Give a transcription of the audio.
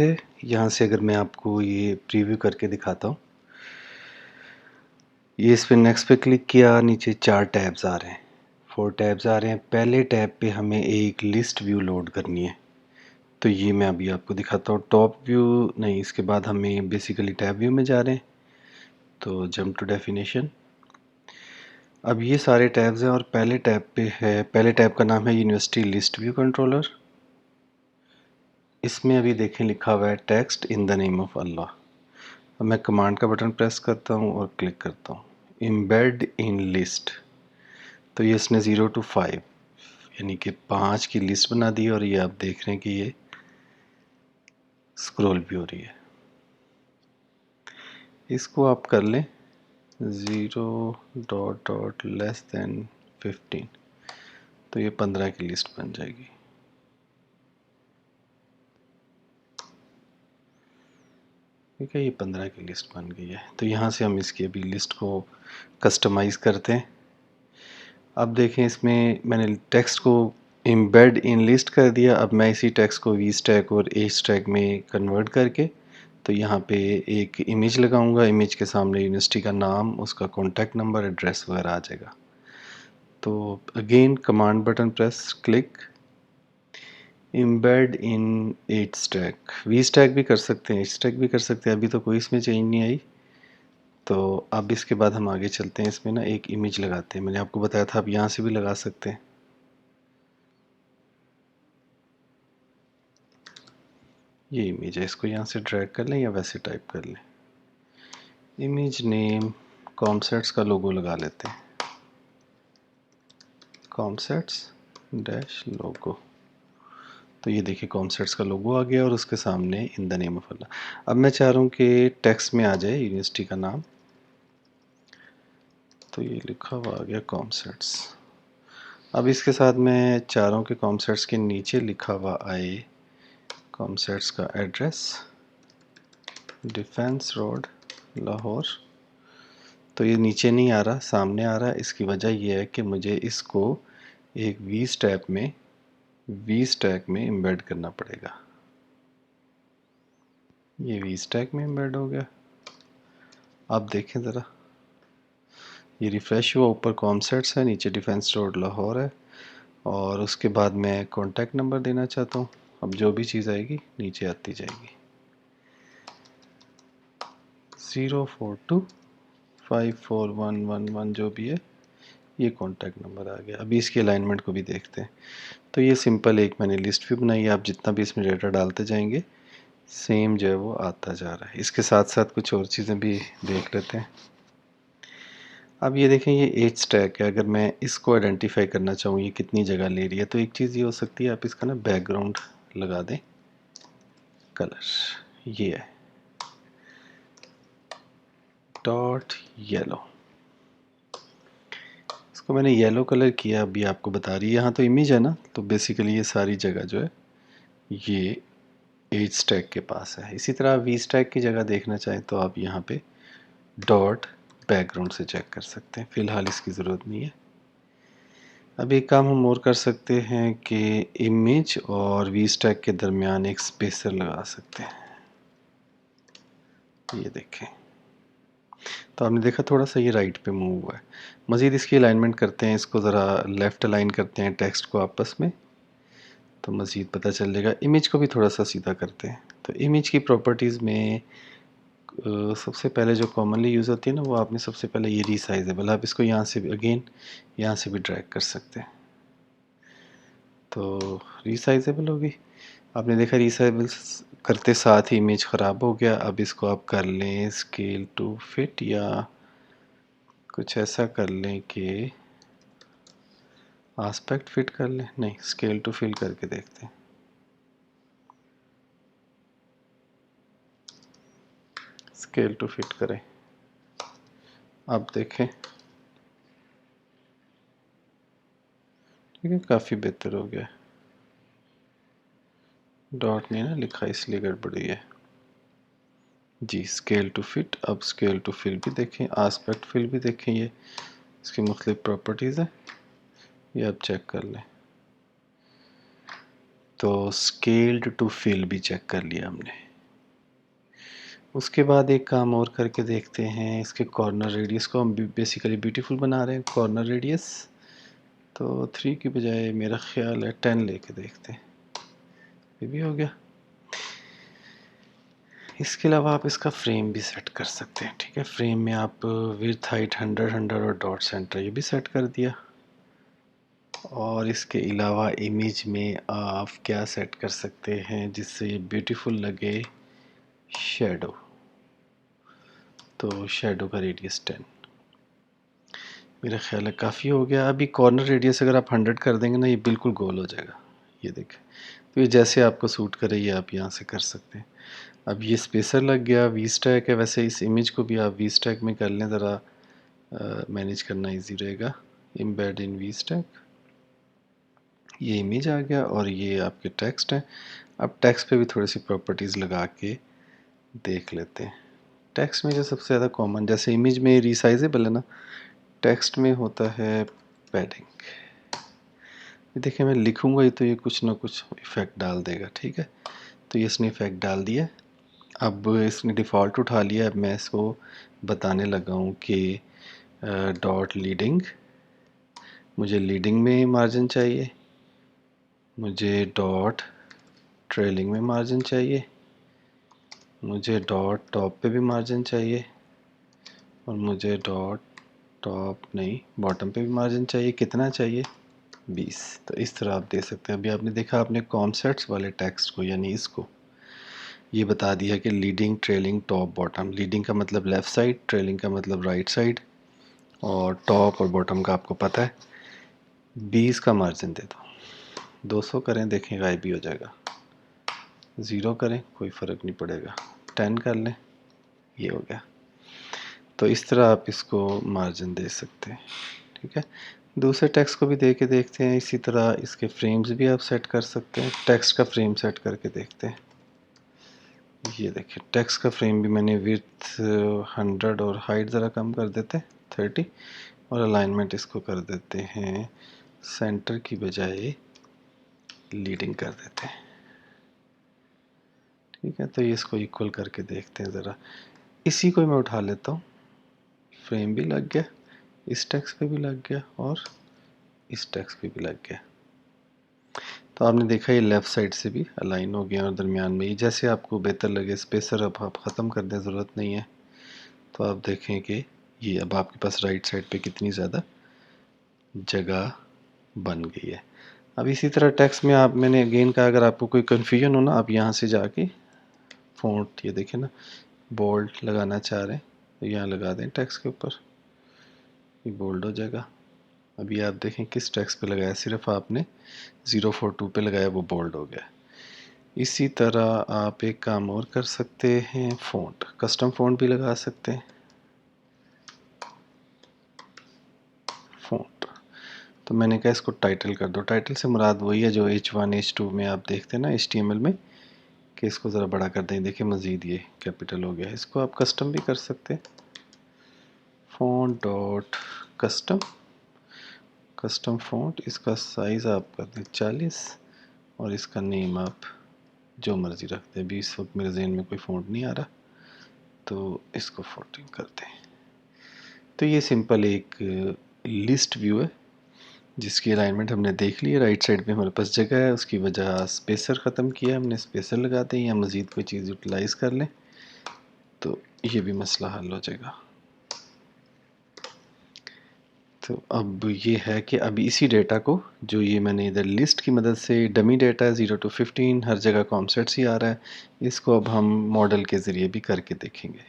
यहाँ से अगर मैं आपको ये प्रीव्यू करके दिखाता हूँ, ये इस पे नेक्स्ट पे क्लिक किया, नीचे 4 टैब्स आ रहे हैं, 4 टैब्स आ रहे हैं। पहले टैब पे हमें एक लिस्ट व्यू लोड करनी है, तो ये मैं अभी आपको दिखाता हूँ। टॉप व्यू नहीं, इसके बाद हमें बेसिकली टैब व्यू में जा रहे हैं, तो जंप टू डेफिनेशन। अब ये सारे टैब्स हैं और पहले टैब पे है, पहले टैब का नाम है यूनिवर्सिटी लिस्ट व्यू कंट्रोलर। इसमें अभी देखें लिखा हुआ है text in the name of Allah. अब मैं कमांड का बटन प्रेस करता हूँ और क्लिक करता हूँ एम्बेड इन लिस्ट, तो ये इसने 0 to 5 यानी कि 5 की लिस्ट बना दी और ये आप देख रहे हैं कि ये स्क्रॉल भी हो रही है। इसको आप कर लें 0.15, तो ये 15 की लिस्ट बन जाएगी। ठीक है, ये 15 की लिस्ट बन गई है। तो यहाँ से हम इसकी अभी लिस्ट को कस्टमाइज़ करते हैं। अब देखें, इसमें मैंने टेक्स्ट को एम्बेड इन लिस्ट कर दिया। अब मैं इसी टेक्स्ट को वी स्टैक और एच स्टैक में कन्वर्ट करके तो यहाँ पे एक इमेज लगाऊंगा। इमेज के सामने यूनिवर्सिटी का नाम, उसका कॉन्टैक्ट नंबर, एड्रेस वगैरह आ जाएगा। तो again command button press, click, embed in H stack. V stack भी कर सकते हैं, एच स्टैक भी कर सकते हैं, अभी तो कोई इसमें चेंज नहीं आई। तो अब इसके बाद हम आगे चलते हैं, इसमें ना एक इमेज लगाते हैं। मैंने आपको बताया था आप यहाँ से भी लगा सकते हैं। ये इमेज है, इसको यहाँ से ड्रैग कर लें या वैसे टाइप कर लें। इमेज नेम कॉमसेट्स का लोगो लगा लेते हैं, कॉमसेट्स डैश लोगो। तो ये देखिए कॉमसेट्स का लोगो आ गया और उसके सामने इन द नेम ऑफ अल्लाह। अब मैं चाह रहा हूँ कि टेक्स्ट में आ जाए यूनिवर्सिटी का नाम, तो ये लिखा हुआ आ गया कॉमसेट्स। अब इसके साथ मैं चाह रहा हूँ कि कॉमसेट्स के नीचे लिखा हुआ आए कॉमसेट्स का एड्रेस, डिफेंस रोड लाहौर। तो ये नीचे नहीं आ रहा, सामने आ रहा है। इसकी वजह यह है कि मुझे इसको एक वी स्टैक में एम्बेड करना पड़ेगा। ये वी स्टैक में एम्बेड हो गया। आप देखें ज़रा, ये रिफ़्रेश हुआ, ऊपर कॉमसेट्स है, नीचे डिफेंस रोड लाहौर है और उसके बाद मैं कॉन्टैक्ट नंबर देना चाहता हूँ। अब जो भी चीज़ आएगी नीचे आती जाएगी, 042541111 जो भी है, ये कॉन्टैक्ट नंबर आ गया। अभी इसकी अलाइनमेंट को भी देखते हैं। तो ये सिंपल एक मैंने लिस्ट भी बनाई है। आप जितना भी इसमें डेटा डालते जाएंगे सेम जो है वो आता जा रहा है। इसके साथ साथ कुछ और चीज़ें भी देख लेते हैं। अब ये देखें, ये एज स्टैक है। अगर मैं इसको आइडेंटिफाई करना चाहूँ ये कितनी जगह ले रही है, तो एक चीज़ ये हो सकती है, आप इसका ना बैकग्राउंड लगा दें, कलर ये है डॉट येलो। इसको मैंने येलो कलर किया, अभी आपको बता रही है। यहाँ तो इमेज है ना, तो बेसिकली ये सारी जगह जो है ये एज स्टैक के पास है। इसी तरह वी स्टैक की जगह देखना चाहें तो आप यहाँ पे डॉट बैकग्राउंड से चेक कर सकते हैं। फ़िलहाल इसकी ज़रूरत नहीं है। अब एक काम हम और कर सकते हैं कि इमेज और वी स्टैक के दरमियान एक स्पेसर लगा सकते हैं। ये देखें, तो आपने देखा थोड़ा सा ये राइट पे मूव हुआ है। मज़ीद इसकी अलाइनमेंट करते हैं, इसको ज़रा लेफ़्ट अलाइन करते हैं टेक्स्ट को आपस में, तो मज़ीद पता चल जाएगा। इमेज को भी थोड़ा सा सीधा करते हैं। तो इमेज की प्रॉपर्टीज़ में सबसे पहले जो कॉमनली यूज़ होती है ना, वो आपने सबसे पहले ये रीसाइजेबल, आप इसको यहाँ से भी अगेन यहाँ से भी ड्रैग कर सकते हैं। तो रीसाइजेबल होगी, आपने देखा रीसाइजेबल करते साथ ही इमेज ख़राब हो गया। अब इसको आप कर लें स्केल टू फिट, या कुछ ऐसा कर लें कि आस्पेक्ट फिट कर लें। नहीं, स्केल टू फिल करके देखते हैं। स्केल टू फिट करें, आप देखें, ठीक है, काफ़ी बेहतर हो गया। डॉट नहीं ना लिखा इसलिए गड़बड़ी है जी। स्केल टू फिट, अब स्केल टू फिल भी देखें, आस्पेक्ट फिल भी देखें, ये इसकी मुख्तलिफ प्रॉपर्टीज़ हैं, ये आप चेक कर लें। तो स्केल्ड टू फिल भी चेक कर लिया हमने। उसके बाद एक काम और करके देखते हैं, इसके कॉर्नर रेडियस को हम बेसिकली ब्यूटीफुल बना रहे हैं। कॉर्नर रेडियस तो 3 की बजाय मेरा ख्याल है 10 लेके देखते हैं, ये भी हो गया। इसके अलावा आप इसका फ्रेम भी सेट कर सकते हैं, ठीक है। फ्रेम में आप विड्थ हाइट 100 और डॉट सेंटर ये भी सेट कर दिया। और इसके अलावा इमेज में आप क्या सेट कर सकते हैं जिससे ये ब्यूटीफुल लगे, शेडो। तो शेडो का रेडियस 10 मेरा ख्याल है काफ़ी हो गया। अभी कॉर्नर रेडियस अगर आप 100 कर देंगे ना, ये बिल्कुल गोल हो जाएगा, ये देखें। तो ये जैसे आपको सूट करे ये आप यहाँ से कर सकते हैं। अब ये स्पेसर लग गया, वी स्टैक है। वैसे इस इमेज को भी आप वी स्टैक में कर लें, ज़रा मैनेज करना इजी रहेगा। एम्बेड इन वी स्टैक, ये इमेज आ गया और ये आपके टेक्स्ट है। अब टेक्स्ट पे भी थोड़ी सी प्रॉपर्टीज़ लगा के देख लेते हैं। टेक्स्ट में जो सबसे ज़्यादा कॉमन, जैसे इमेज में रिसाइजेबल है ना, टेक्स्ट में होता है पैडिंग। देखिए मैं लिखूंगा ही तो ये कुछ ना कुछ इफ़ेक्ट डाल देगा, ठीक है। तो ये इसने इफ़ेक्ट डाल दिया। अब इसने डिफ़ॉल्ट उठा लिया। अब मैं इसको बताने लगा हूँ कि डॉट लीडिंग, मुझे लीडिंग में मार्जिन चाहिए, मुझे डॉट ट्रेलिंग में मार्जिन चाहिए, मुझे डॉट टॉप पे भी मार्जिन चाहिए, और मुझे डॉट टॉप नहीं बॉटम पे भी मार्जिन चाहिए। कितना चाहिए? 20। तो इस तरह आप दे सकते हैं। अभी आपने देखा, आपने कॉन्सेप्ट्स वाले टेक्स्ट को यानी इसको ये बता दिया कि leading, trailing, top, bottom. Leading का मतलब लेफ़्ट साइड, ट्रेलिंग का मतलब राइट साइड, और टॉप और बॉटम का आपको पता है। 20 का मार्जिन दे दो। 200 करें, देखें गायब भी हो जाएगा। 0 करें, कोई फ़र्क नहीं पड़ेगा। 10 कर लें, ये हो गया। तो इस तरह आप इसको मार्जिन दे सकते हैं, ठीक है। दूसरे टेक्स्ट को भी दे के देखते हैं। इसी तरह इसके फ्रेम्स भी आप सेट कर सकते हैं। टेक्स्ट का फ्रेम सेट करके देखते हैं। ये देखिए, टेक्स्ट का फ्रेम भी मैंने विड्थ 100 और हाइट ज़रा कम कर देते हैं 30, और अलाइनमेंट इसको कर देते हैं सेंटर की बजाय लीडिंग कर देते हैं, ठीक है। तो ये इसको इक्वल करके देखते हैं ज़रा। इसी को मैं उठा लेता हूँ, फ्रेम भी लग गया, इस टेक्स्ट पे भी लग गया और इस टेक्स्ट पे भी लग गया। तो आपने देखा ये लेफ़्ट साइड से भी अलाइन हो गया और दरमियान में, ये जैसे आपको बेहतर लगे। स्पेसर अब आप ख़त्म कर दें, ज़रूरत नहीं है। तो आप देखें कि ये अब आपके पास राइट साइड पे कितनी ज़्यादा जगह बन गई है। अब इसी तरह टेक्स्ट में आप, मैंने अगेन कहा, अगर आपको कोई कन्फ्यूजन हो ना, आप यहाँ से जाके फ़ॉन्ट, ये देखें ना, बोल्ड लगाना चाह रहे हैं तो यहाँ लगा दें टेक्स्ट के ऊपर, ये बोल्ड हो जाएगा। अभी आप देखें किस टेक्स्ट पे लगाया, सिर्फ आपने 042 पे लगाया, वो बोल्ड हो गया। इसी तरह आप एक काम और कर सकते हैं, फ़ॉन्ट, कस्टम फ़ॉन्ट भी लगा सकते हैं। फ़ॉन्ट तो मैंने कहा इसको टाइटल कर दो। टाइटल से मुराद वही है जो H1 H2 में आप देखते हैं ना HTML में, कि इसको ज़रा बड़ा कर दें। देखिए मज़ीद ये कैपिटल हो गया। इसको आप कस्टम भी कर सकते हैं। Font dot custom, custom font, इसका साइज़ आप कर दें 40, और इसका नेम आप जो मर्ज़ी रख दें। अभी इस वक्त मेरे जहन में कोई फ़ॉन्ट नहीं आ रहा, तो इसको 14 कर दें। तो ये सिंपल एक लिस्ट व्यू है जिसकी अलाइनमेंट हमने देख ली है। राइट साइड पे हमारे पास जगह है, उसकी वजह स्पेसर ख़त्म किया हमने, स्पेसर लगाते हैं या मज़ीद कोई चीज़ यूटिलाइज़ कर लें तो ये भी मसला हल हो जाएगा। तो अब ये है कि अभी इसी डेटा को, जो ये मैंने इधर लिस्ट की मदद से, डमी डेटा है 0 to 15, हर जगह कॉन्सेप्ट्स ही आ रहा है, इसको अब हम मॉडल के ज़रिए भी करके देखेंगे।